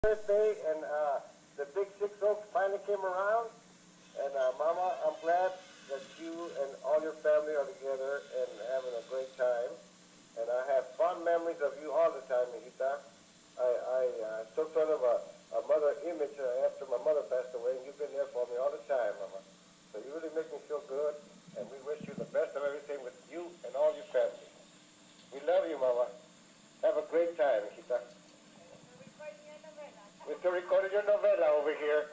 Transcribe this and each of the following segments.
birthday, and the big 6 finally came around. And Mama, I'm glad that you and all your family are together and having a great time. And I have fond memories of you all the time, Mijita. I took sort of a mother image after my mother passed away, and you've been there for me all the time, Mama. So you really make me feel good, and we wish you the best of everything with you and all your family. We love you, Mama. Have a great time, Mijita. We're still recording your novela over here.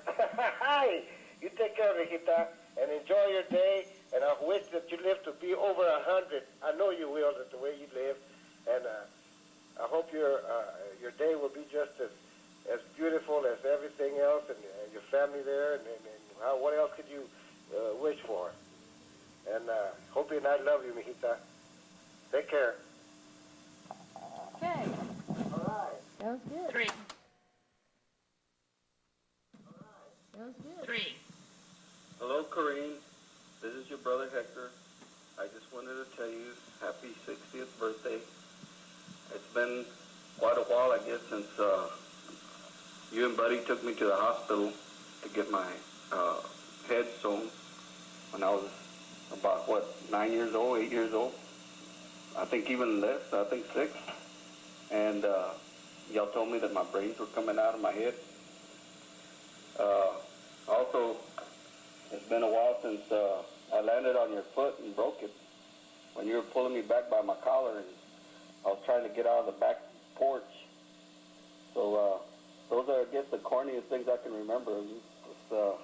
Hi! You take care, Mijita, and enjoy your day, and I wish that you live to be over 100. I know you will, that's the way you live, and I hope your day will be just as beautiful as everything else, and your family there, and what else could you wish for? And Hopi and I love you, Mijita. Take care. Okay. All right. That was good. 3. That was good. 3. Hello, Corrine. This is your brother Hector. I just wanted to tell you happy 60th birthday. It's been quite a while, I guess, since you and Buddy took me to the hospital to get my head sewn when I was about, 9 years old, 8 years old. I think even less, I think 6. And y'all told me that my brains were coming out of my head. Also, it's been a while since I landed on your foot and broke it when you were pulling me back by my collar, and I was trying to get out of the back porch. So those are, I guess, the corniest things I can remember. It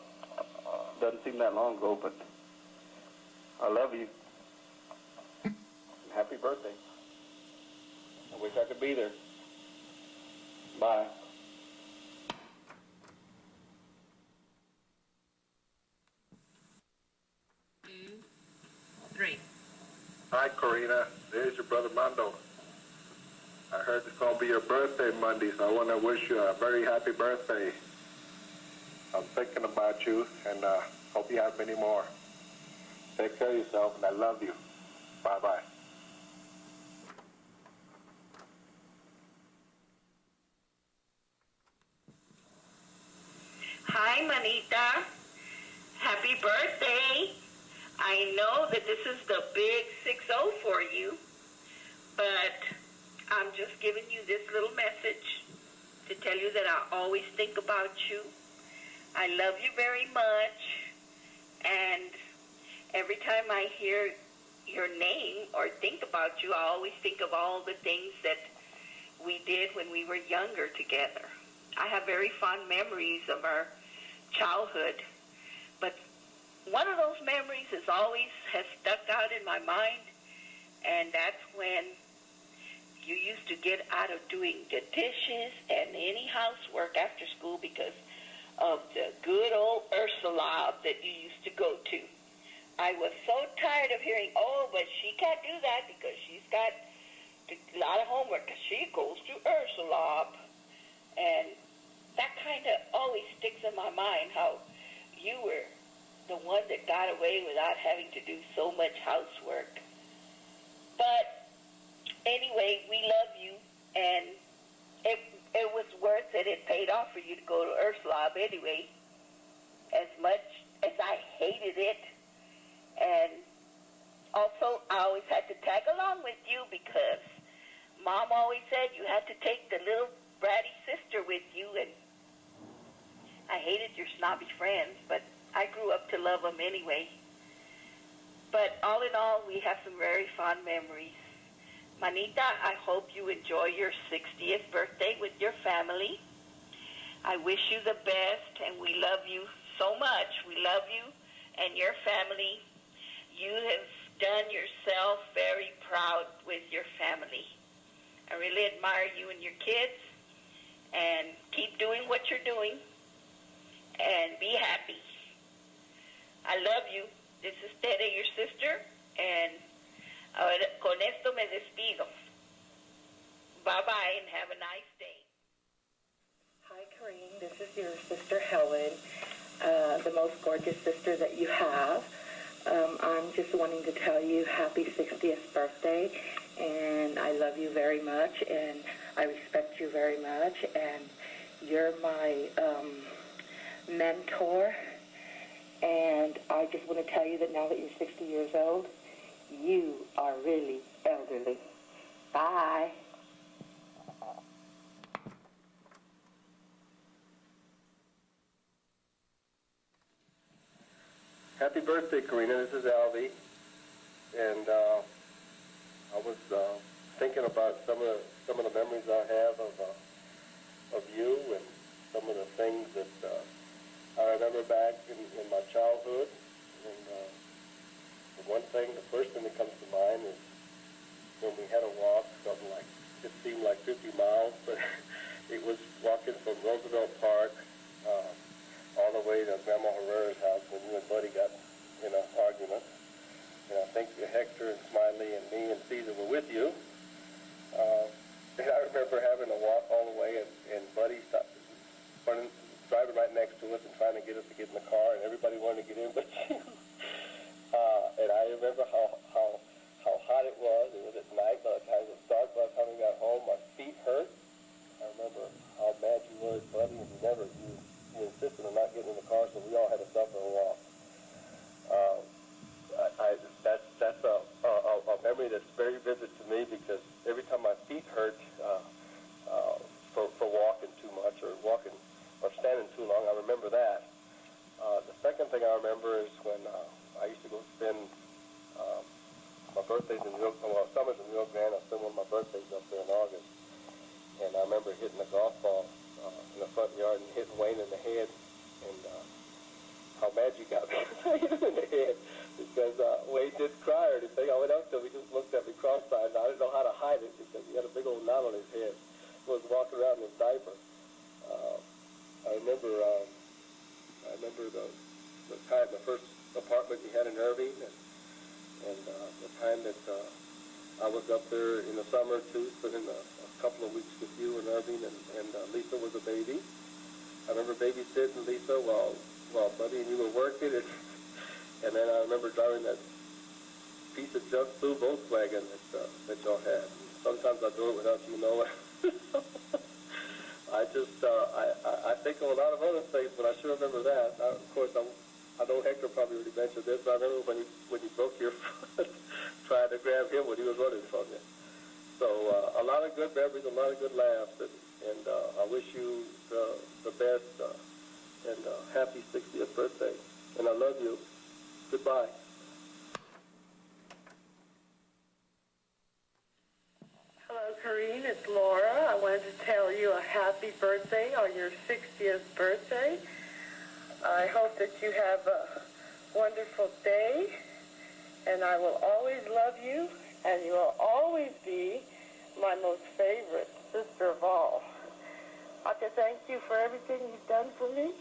doesn't seem that long ago, but I love you. Happy birthday. I wish I could be there. Bye. 2, 3. Hi, Corina. There's your brother Mando. I heard it's going to be your birthday Monday, so I want to wish you a very happy birthday. I'm thinking about you, and hope you have many more. Take care of yourself, and I love you. Bye-bye. Hi, Manita. Happy birthday. I know that this is the big 60 for you, but I'm just giving you this little message to tell you that I always think about you. I love you very much, and every time I hear your name or think about you, I always think of all the things that we did when we were younger together. I have very fond memories of our childhood, but one of those memories has stuck out in my mind, and that's when you used to get out of doing the dishes and any housework after school because of the good old Ursula that you used to go to. I was so tired of hearing, oh, but she can't do that because she's got a lot of homework because she goes to Ursula. And that kind of always sticks in my mind, how you were the one that got away without having to do so much housework. But anyway, we love you, and it was worth it. It paid off for you to go to Ursula anyway, as much as I hated it. And also, I always had to tag along with you because Mom always said you had to take the little bratty sister with you, and I hated your snobby friends, but I grew up to love them anyway. But all in all, we have some very fond memories. Manita, I hope you enjoy your 60th birthday with your family. I wish you the best, and we love you so much. We love you and your family. You have done yourself very proud with your family. I really admire you and your kids, and keep doing what you're doing, and be happy. I love you. This is Tere, your sister, and con esto me despido. Bye-bye, and have a nice day. Hi, Corrine. This is your sister, Helen, the most gorgeous sister that you have. I'm just wanting to tell you happy 60th birthday, and I love you very much, and I respect you very much, and You're my mentor, and I just want to tell you that now that you're 60 years old, you are really elderly. Bye. Happy birthday, Karina. This is Alvy. And I was thinking about some of the memories I have of you and some of the things that I remember back in my childhood. And the first thing that comes to mind is when we had a walk, something like, it seemed like 50 miles, but it was walking from Roosevelt Park all the way to Grandma Herrera's house when you and Buddy got in an argument. And I think Hector and Smiley and me and Caesar were with you. And I remember having to walk all the way, and Buddy driving right next to us and trying to get us to get in the car, and everybody wanted to get in but you. And I remember how hot it was. It was at night. By the time it was dark, by the time we got home, my feet hurt. I remember how mad you were at Buddy, and you insisted on not getting in the car, so we all had to suffer a walk. That's a memory that's very vivid to me, because every time my feet hurt for walking too much or standing too long, I remember that. The second thing I remember is when I used to go spend my birthdays in summers in Rio Grande. I spent one of my birthdays up there in August, and I remember hitting a golf ball in the front yard and hitting Wayne in the head, and how mad you got me I hit him in the head, because Wayne didn't cry or anything. I went up to him, he just looked at me cross-eyed, and I didn't know how to hide it because he had a big old knot on his head. He was walking around in his diaper. I remember the first apartment he had in Irving, and the time that I was up there in the summer too, spending a couple of weeks with you in Irving, and Lisa was a baby. I remember babysitting Lisa while Buddy and you were working, and then I remember driving that piece of junk blue Volkswagen that y'all had. Sometimes I drove it without you knowing. I think of a lot of other things, but I sure remember that. Of course, I know Hector probably already mentioned this, but I remember when you broke your foot trying to grab him when he was running from you. So a lot of good memories, a lot of good laughs, and I wish you the best and happy 60th birthday. And I love you. Goodbye. Hello, Corrine. It's Laura. I wanted to tell you a happy birthday on your 60th birthday. I hope that you have a wonderful day, and I will always love you, and you will always be my most favorite sister of all. I can thank you for everything you've done for me,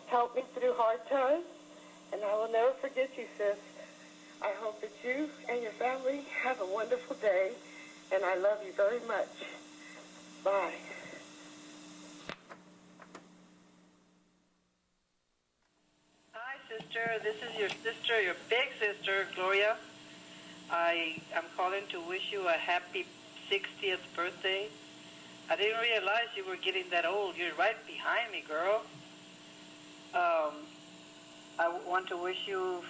helped me through hard times, and I will never forget you, sis. I hope that you and your family have a wonderful day, and I love you very much. Bye. Hi, sister. This is your sister, your big sister, Gloria. I'm calling to wish you a happy 60th birthday. I didn't realize you were getting that old. You're right behind me, girl. I want to wish you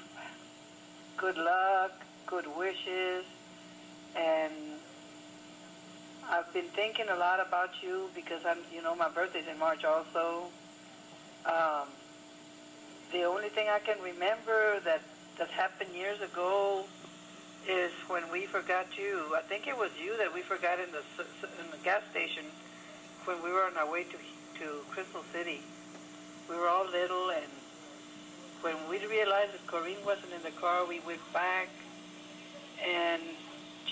good luck, good wishes, and I've been thinking a lot about you because my birthday's in March also. The only thing I can remember that happened years ago is when we forgot you. I think it was you that we forgot in the gas station when we were on our way to Crystal City. We were all little, and when we realized that Corinne wasn't in the car, we went back, and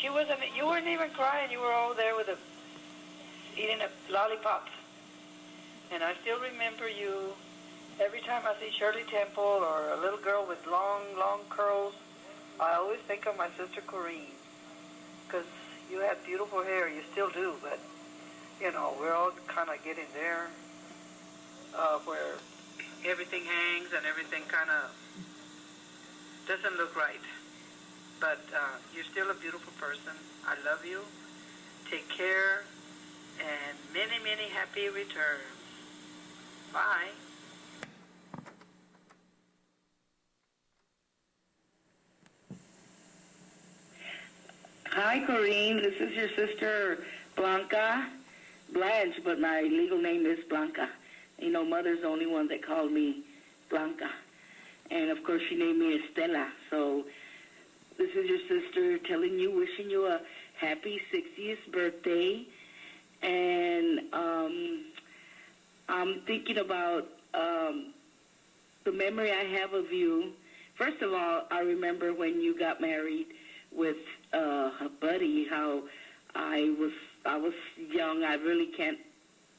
you weren't even crying. You were all there eating a lollipop. And I still remember you. Every time I see Shirley Temple or a little girl with long, long curls, I always think of my sister Corinne, because you had beautiful hair. You still do, but, we're all kind of getting there where everything hangs and everything kind of doesn't look right. But you're still a beautiful person. I love you. Take care, and many, many happy returns. Bye. Hi, Corrine. This is your sister, Blanca. Blanche, but my legal name is Blanca. You know, Mother's the only one that called me Blanca. And, of course, she named me Estela. So this is your sister telling you, wishing you a happy 60th birthday. And I'm thinking about the memory I have of you. First of all, I remember when you got married with Bday, how I was young. I really can't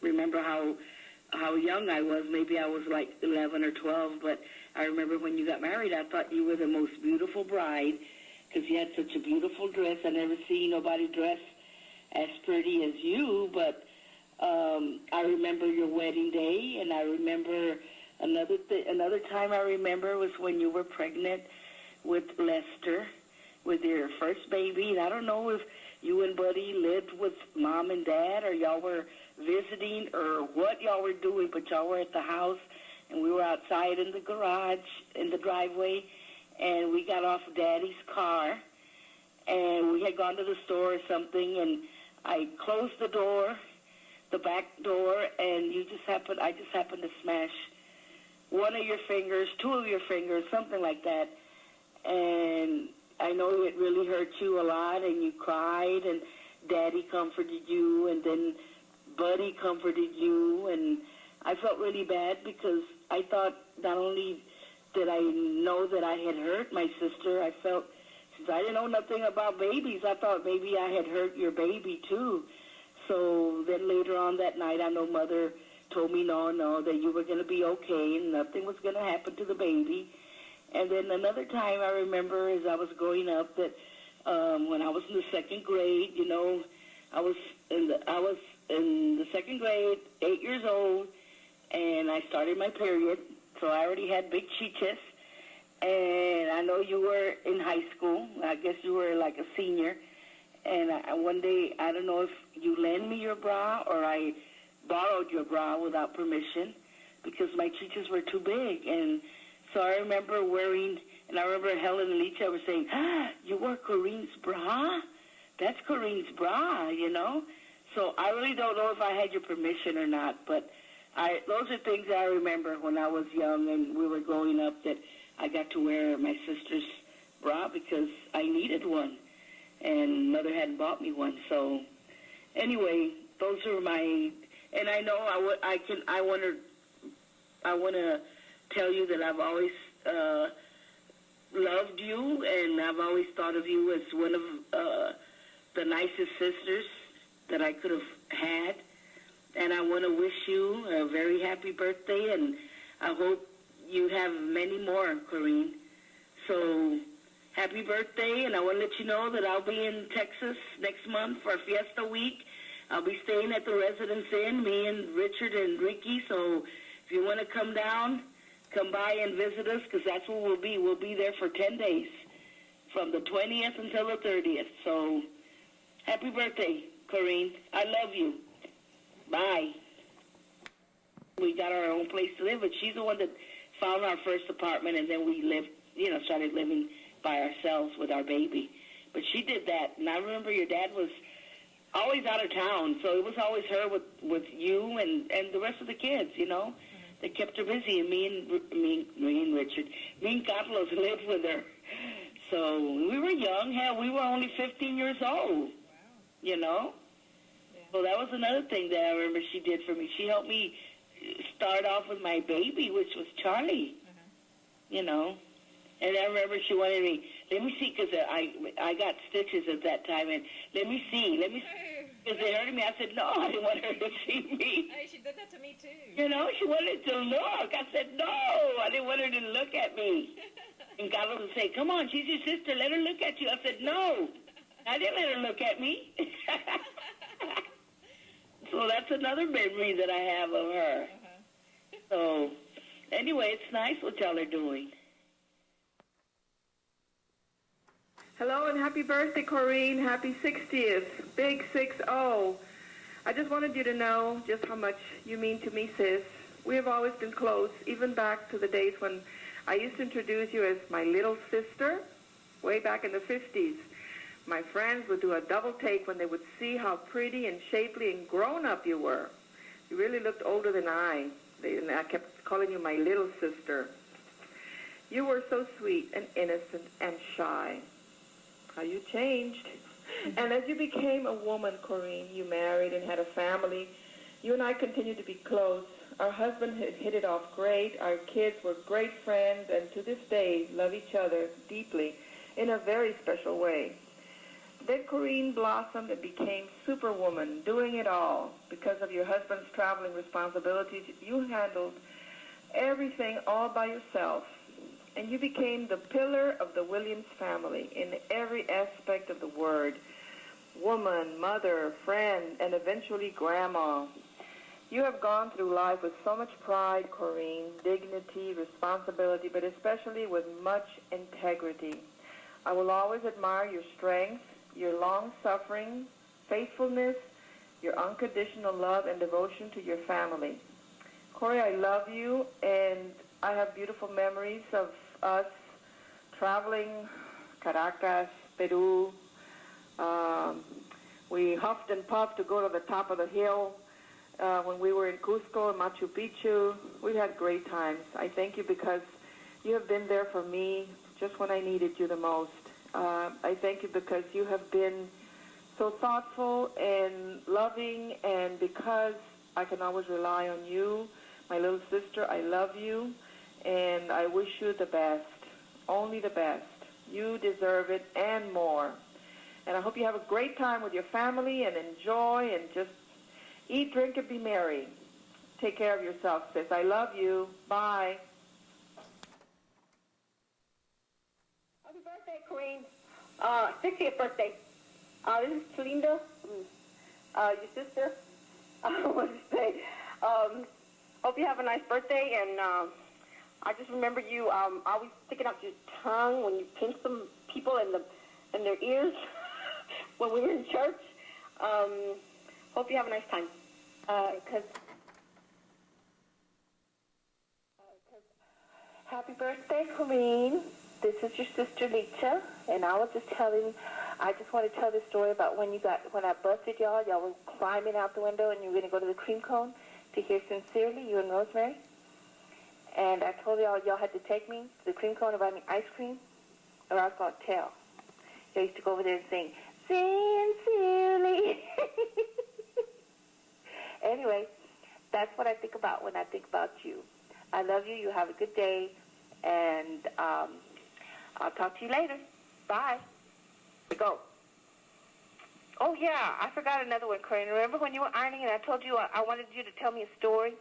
remember how young I was. Maybe I was like 11 or 12, but I remember when you got married, I thought you were the most beautiful bride because you had such a beautiful dress. I never seen nobody dress as pretty as you, but I remember your wedding day, and I remember another time I remember was when you were pregnant with Lester, with your first baby. And I don't know if you and Bday lived with Mom and Dad, or y'all were visiting, or what y'all were doing, but y'all were at the house, and we were outside in the garage, in the driveway, and we got off Daddy's car, and we had gone to the store or something, and I closed the door, the back door, and I just happened to smash one of your fingers, two of your fingers, something like that, and I know it really hurt you a lot, and you cried, and Daddy comforted you, and then Bday comforted you, and I felt really bad because I thought not only did I know that I had hurt my sister, I felt, since I didn't know nothing about babies, I thought maybe I had hurt your baby too. So then later on that night, I know Mother told me, no, that you were going to be okay and nothing was going to happen to the baby. And then another time I remember as I was growing up that when I was in the second grade, you know, I was in the second grade, 8 years old, and I started my period. So I already had big chiches. And I know you were in high school. I guess you were like a senior. And one day, I don't know if you lent me your bra or I borrowed your bra without permission because my chiches were too big. And so I remember and I remember Helen and Licha were saying, you wore Corinne's bra? That's Corinne's bra, you know? So I really don't know if I had your permission or not, but those are things that I remember when I was young and we were growing up, that I got to wear my sister's bra because I needed one, and Mother hadn't bought me one. So anyway, those are and I know I want to tell you that I've always loved you, and I've always thought of you as one of the nicest sisters that I could have had. And I want to wish you a very happy birthday, and I hope you have many more, Corrine. So happy birthday, and I want to let you know that I'll be in Texas next month for Fiesta Week. I'll be staying at the Residence Inn, me and Richard and Ricky. So if you want to come down, come by and visit us, because that's where we'll be. We'll be there for 10 days, from the 20th until the 30th. So happy birthday, Corrine. I love you. Bye. We got our own place to live, but she's the one that found our first apartment, and then we started living by ourselves with our baby. But she did that, and I remember your dad was always out of town, so it was always her with you and the rest of the kids, you know. Mm-hmm. They kept her busy, and me and Richard, me and Carlos lived with her. So we were young. Hell, we were only 15 years old. Wow. You know. So that was another thing that I remember she did for me. She helped me start off with my baby, which was Charlie, you know. And I remember she wanted me, let me see, because I got stitches at that time, and let me see, because they hurted me. I said, no, I didn't want her to see me. Hey, she did that to me, too. You know, she wanted to look. I said, no, I didn't want her to look at me. And Carlos would say, come on, she's your sister, let her look at you. I said, no, I didn't let her look at me. So that's another memory that I have of her. So anyway, it's nice what y'all are doing. Hello and happy birthday, Corrine. Happy 60th. Big 6-0. I just wanted you to know just how much you mean to me, sis. We have always been close, even back to the days when I used to introduce you as my little sister, way back in the 50s. My friends would do a double take when they would see how pretty and shapely and grown-up you were. You really looked older than I. And I kept calling you my little sister. You were so sweet and innocent and shy. How you changed. And as you became a woman, Corinne, you married and had a family. You and I continued to be close. Our husband had hit it off great. Our kids were great friends, and to this day love each other deeply in a very special way. Then Corinne blossomed and became superwoman, doing it all. Because of your husband's traveling responsibilities, you handled everything all by yourself. And you became the pillar of the Williams family in every aspect of the word. Woman, mother, friend, and eventually grandma. You have gone through life with so much pride, Corinne, dignity, responsibility, but especially with much integrity. I will always admire your strength, your long-suffering, faithfulness, your unconditional love and devotion to your family. Corey, I love you, and I have beautiful memories of us traveling Caracas, Peru. We huffed and puffed to go to the top of the hill when we were in Cusco and Machu Picchu. We had great times. I thank you because you have been there for me just when I needed you the most. I thank you because you have been so thoughtful and loving, and because I can always rely on you, my little sister, I love you, and I wish you the best, only the best. You deserve it and more. And I hope you have a great time with your family and enjoy and just eat, drink, and be merry. Take care of yourself, sis. I love you. Bye. Happy birthday, Queen. 60th birthday. This is Linda, your sister. I want to say, hope you have a nice birthday, and I just remember you always sticking out your tongue when you pinched some people in their ears when we were in church. Hope you have a nice time. Happy birthday, Corinne. This is your sister, Lisa, and I just want to tell this story about when I busted y'all were climbing out the window and you were going to go to the cream cone to hear Sincerely, you and Rosemary. And I told y'all had to take me to the cream cone and buy me ice cream, or I was going to tell. Y'all used to go over there and sing, Sincerely. Anyway, that's what I think about when I think about you. I love you. You have a good day, and I'll talk to you later. Bye. Go. Oh, yeah, I forgot another one, Corinne. Remember when you were ironing and I told you I wanted you to tell me a story,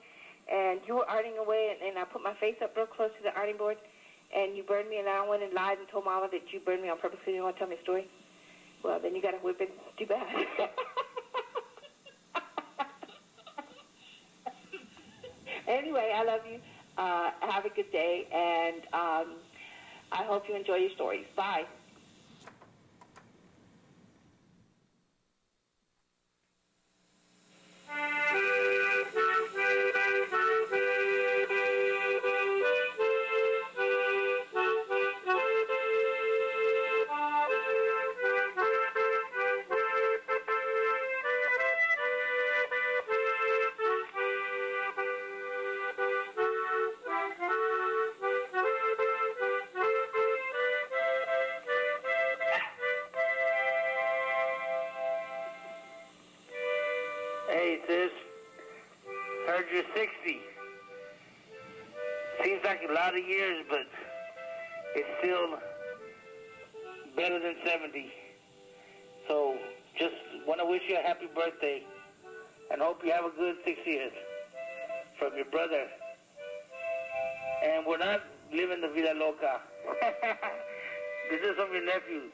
and you were ironing away, and I put my face up real close to the ironing board, and you burned me, and I went and lied and told Mama that you burned me on purpose because you didn't want to tell me a story? Well, then you got a whipping. Too bad. Anyway, I love you. Have a good day, and I hope you enjoy your stories. Bye. Hey, sis. Heard you're 60. Seems like a lot of years, but it's still better than 70. So just want to wish you a happy birthday and hope you have a good 60th from your brother. And we're not living the vida loca. This is from your nephews.